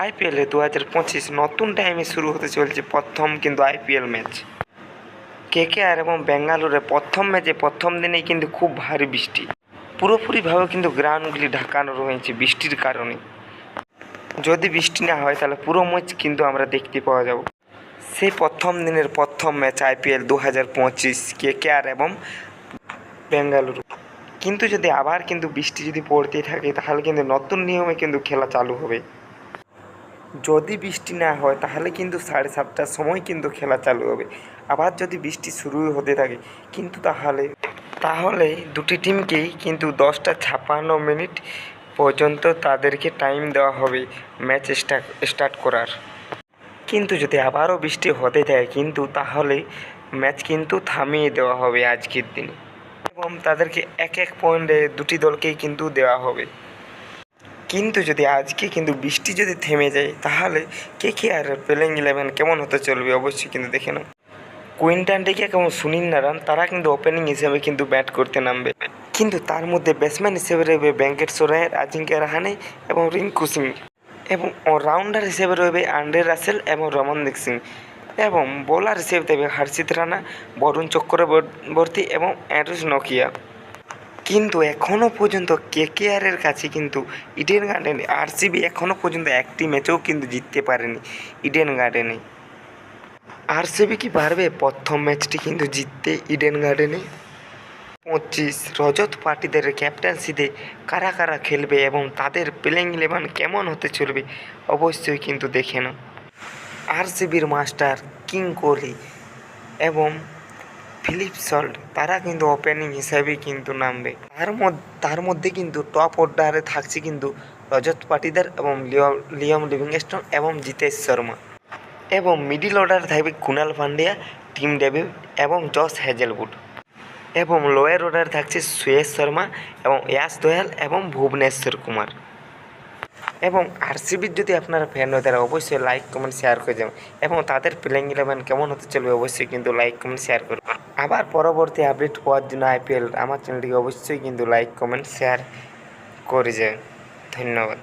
আইপিএলে 2025 নতুন টাইমে শুরু হতে চলছে প্রথম কিন্তু আইপিএল ম্যাচ। কেকেআর এবং বেঙ্গালুরে প্রথম ম্যাচে প্রথম দিনেই কিন্তু খুব ভারী বৃষ্টি, পুরোপুরিভাবে কিন্তু গ্রাউন্ডগুলি ঢাকানো রয়েছে বৃষ্টির কারণে। যদি বৃষ্টি না হয় তাহলে পুরো ম্যাচ কিন্তু আমরা দেখতে পাওয়া যাব। সেই প্রথম দিনের প্রথম ম্যাচ আইপিএল 2025 কেকেআর এবং বেঙ্গালুরু। কিন্তু যদি আবার কিন্তু বৃষ্টি যদি পড়তে থাকে তাহলে কিন্তু নতুন নিয়মে কিন্তু খেলা চালু হবে। যদি বৃষ্টি না হয় তাহলে কিন্তু 7:30টার সময় কিন্তু খেলা চালু হবে। আবার যদি বৃষ্টি শুরু হতে থাকে কিন্তু তাহলে দুটি টিমকেই কিন্তু 10:56 পর্যন্ত তাদেরকে টাইম দেওয়া হবে ম্যাচ স্টার্ট করার। কিন্তু যদি আবারও বৃষ্টি হতে থাকে কিন্তু তাহলে ম্যাচ কিন্তু থামিয়ে দেওয়া হবে আজকের দিনে, এবং তাদেরকে এক পয়েন্টে দুটি দলকেই কিন্তু দেওয়া হবে। কিন্তু যদি আজকে কিন্তু বৃষ্টি যদি থেমে যায় তাহলে কেকেআরের প্লেইং 11 কেমন হতে চলবে অবশ্যই কিন্তু দেখে নাও। কুইন্টান ডিকক এবং সুনীল নারায়ণ তারা কিন্তু ওপেনিং হিসেবে কিন্তু ব্যাট করতে নামবে, কিন্তু তার মধ্যে ব্যাটসম্যান হিসেবে রয়েবে ভেঙ্কটেশ্বর আয়ার, আজিঙ্ক্য রাহানে এবং রিঙ্কু সিং, এবং অলরাউন্ডার হিসেবে রয়েবে আন্দ্রে রাসেল এবং রমনদীপ সিং, এবং বোলার হিসেবে দেবে হর্ষিত রানা, বরুণ চক্রবর্তী এবং অ্যারোস নকিয়া। কিন্তু এখনও পর্যন্ত কেকেআরের কাছে কিন্তু ইডেন গার্ডেনে আরসিবি এখনও পর্যন্ত একটি ম্যাচেও কিন্তু জিততে পারেনি ইডেন গার্ডেনে। আরসিবি কি পারবে প্রথম ম্যাচটি কিন্তু জিততে ইডেন গার্ডেনে? 25 রজত পাটিদারের ক্যাপ্টেন্সিতে কারা কারা খেলবে এবং তাদের প্লেইং 11 কেমন হতে চলবে অবশ্যই কিন্তু দেখে নাও। আরসিবির মাস্টার কিং কোহলি এবং ফিলিপ সল্ট তারা কিন্তু ওপেনিং হিসাবেই কিন্তু নামবে। তার মধ্যে কিন্তু টপ অর্ডারে থাকছে কিন্তু রজত পাটিদার এবং লিয়াম লিভিংস্টোন এবং জিতেশ শর্মা, এবং মিডিল অর্ডারে থাকবে কুনাল পান্ডিয়া, টিম ডেভিড এবং জশ হ্যাজেলউড, এবং লোয়ার অর্ডারে থাকছে সুয়েশ শর্মা এবং ইয়াশ দয়াল এবং ভুবনেশ্বর কুমার। এবং আরসিবির যদি আপনারা ফ্যান হয় তারা অবশ্যই লাইক কমেন্ট শেয়ার করে যাবেন, এবং তাদের প্লেইং 11 কেমন হতে চলবে অবশ্যই কিন্তু লাইক কমেন্ট শেয়ার করবেন। আবার পরবর্তী আপডেট পাওয়ার জন্য আইপিএল আমার চ্যানেলটিকে অবশ্যই কিন্তু লাইক কমেন্ট শেয়ার করে যাবেন। ধন্যবাদ।